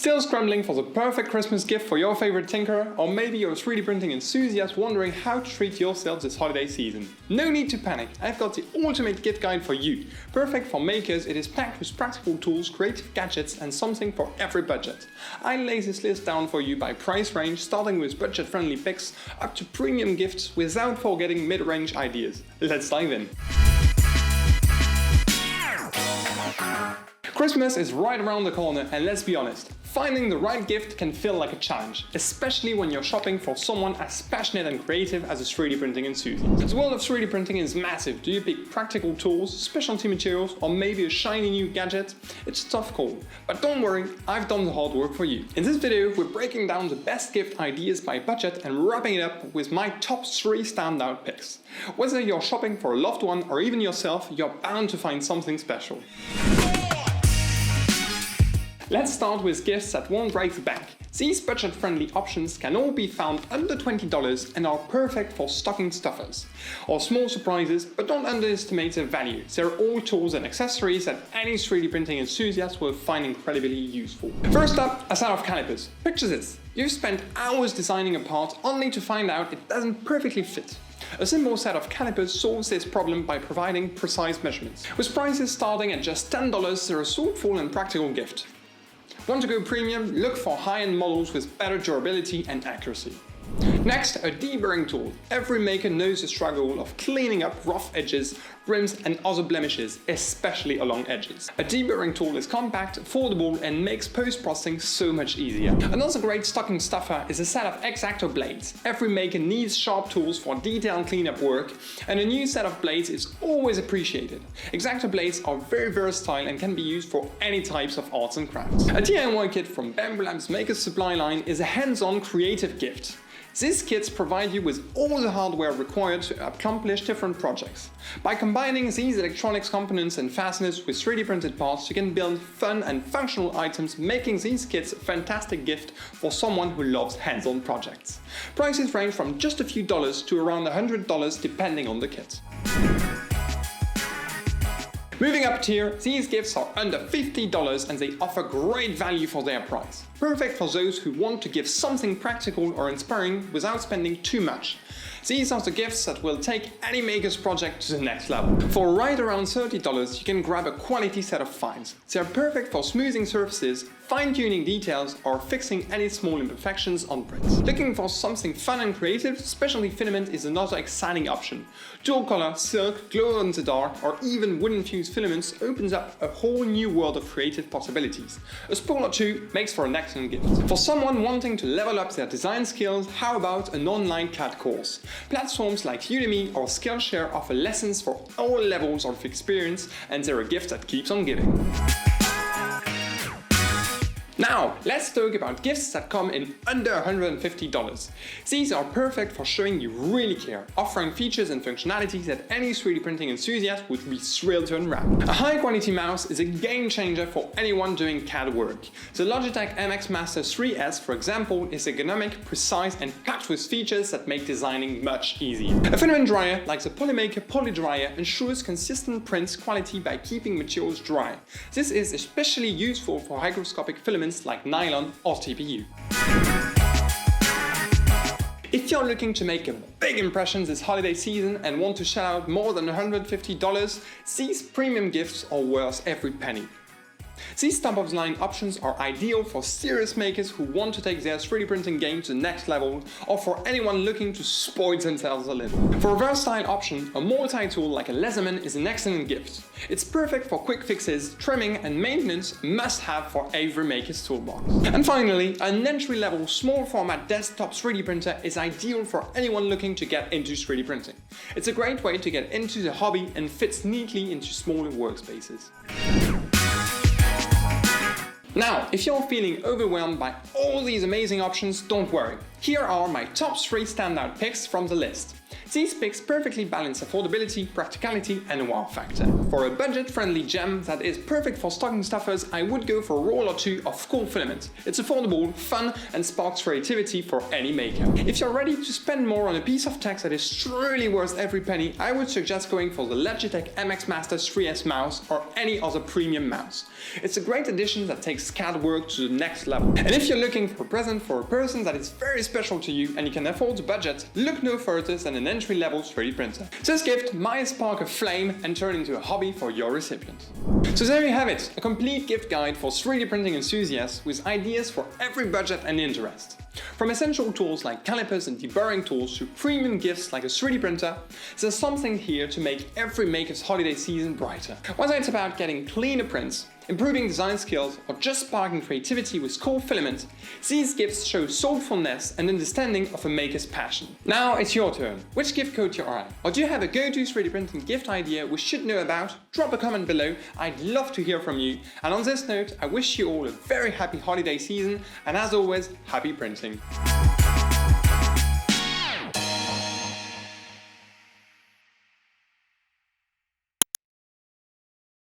Still scrambling for the perfect Christmas gift for your favorite tinkerer? Or maybe you're a 3D printing enthusiast wondering how to treat yourself this holiday season? No need to panic, I've got the ultimate gift guide for you. Perfect for makers, it is packed with practical tools, creative gadgets and something for every budget. I lay this list down for you by price range, starting with budget-friendly picks up to premium gifts without forgetting mid-range ideas. Let's dive in. Christmas is right around the corner and let's be honest, finding the right gift can feel like a challenge, especially when you're shopping for someone as passionate and creative as a 3D printing enthusiast. The world of 3D printing is massive. Do you pick practical tools, specialty materials, or maybe a shiny new gadget? It's a tough call, but don't worry, I've done the hard work for you. In this video, we're breaking down the best gift ideas by budget and wrapping it up with my top 3 standout picks. Whether you're shopping for a loved one or even yourself, you're bound to find something special. Let's start with gifts that won't break the bank. These budget-friendly options can all be found under $20 and are perfect for stocking stuffers or small surprises, but don't underestimate their value. They're all tools and accessories that any 3D printing enthusiast will find incredibly useful. First up, a set of calipers. Picture this. You've spent hours designing a part only to find out it doesn't perfectly fit. A simple set of calipers solves this problem by providing precise measurements. With prices starting at just $10, they're a thoughtful and practical gift. Want to go premium? Look for high-end models with better durability and accuracy. Next, a deburring tool. Every maker knows the struggle of cleaning up rough edges, rims and other blemishes, especially along edges. A deburring tool is compact, affordable and makes post-processing so much easier. Another great stocking stuffer is a set of X-Acto blades. Every maker needs sharp tools for detailed cleanup work, and a new set of blades is always appreciated. X-Acto blades are very versatile and can be used for any types of arts and crafts. A DIY kit from Bambu Lab's Maker's Supply line is a hands-on creative gift. These kits provide you with all the hardware required to accomplish different projects. By combining these electronics components and fasteners with 3D printed parts, you can build fun and functional items, making these kits a fantastic gift for someone who loves hands-on projects. Prices range from just a few dollars to around $100 depending on the kit. Moving up tier, these gifts are under $50 and they offer great value for their price. Perfect for those who want to give something practical or inspiring without spending too much. These are the gifts that will take any maker's project to the next level. For right around $30, you can grab a quality set of fines. They're perfect for smoothing surfaces, fine-tuning details, or fixing any small imperfections on prints. Looking for something fun and creative, specialty filament is another exciting option. Dual color, silk, glow in the dark, or even wood-infused filaments opens up a whole new world of creative possibilities. A spool or two makes for an excellent gift. For someone wanting to level up their design skills, how about an online CAD course? Platforms like Udemy or Skillshare offer lessons for all levels of experience, and they're a gift that keeps on giving. Now, let's talk about gifts that come in under $150. These are perfect for showing you really care, offering features and functionalities that any 3D printing enthusiast would be thrilled to unwrap. A high-quality mouse is a game changer for anyone doing CAD work. The Logitech MX Master 3S, for example, is ergonomic, precise and packed with features that make designing much easier. A filament dryer, like the Polymaker PolyDryer, ensures consistent print quality by keeping materials dry. This is especially useful for hygroscopic filaments like nylon or TPU. If you're looking to make a big impression this holiday season and want to shell out more than $150, these premium gifts are worth every penny. These top-of-the-line options are ideal for serious makers who want to take their 3D printing game to the next level, or for anyone looking to spoil themselves a little. For a versatile option, a multi-tool like a Leatherman is an excellent gift. It's perfect for quick fixes, trimming and maintenance, must-have for every maker's toolbox. And finally, an entry-level small-format desktop 3D printer is ideal for anyone looking to get into 3D printing. It's a great way to get into the hobby and fits neatly into smaller workspaces. Now, if you're feeling overwhelmed by all these amazing options, don't worry. Here are my top 3 standout picks from the list. These picks perfectly balance affordability, practicality and wow factor. For a budget-friendly gem that is perfect for stocking stuffers, I would go for a roll or two of cool filament. It's affordable, fun and sparks creativity for any maker. If you're ready to spend more on a piece of tech that is truly worth every penny, I would suggest going for the Logitech MX Master 3S mouse or any other premium mouse. It's a great addition that takes CAD work to the next level. And if you're looking for a present for a person that is very special to you and you can afford the budget, look no further than an entry-level 3D printer. This gift might spark a flame and turn into a hobby for your recipient. So there you have it, a complete gift guide for 3D printing enthusiasts with ideas for every budget and interest. From essential tools like calipers and deburring tools to premium gifts like a 3D printer, there's something here to make every maker's holiday season brighter. Whether it's about getting cleaner prints, improving design skills, or just sparking creativity with cool filament, these gifts show soulfulness and understanding of a maker's passion. Now it's your turn. Which gift caught your eye? Or do you have a go-to 3D printing gift idea we should know about? Drop a comment below, I'd love to hear from you. And on this note, I wish you all a very happy holiday season, and as always, happy printing.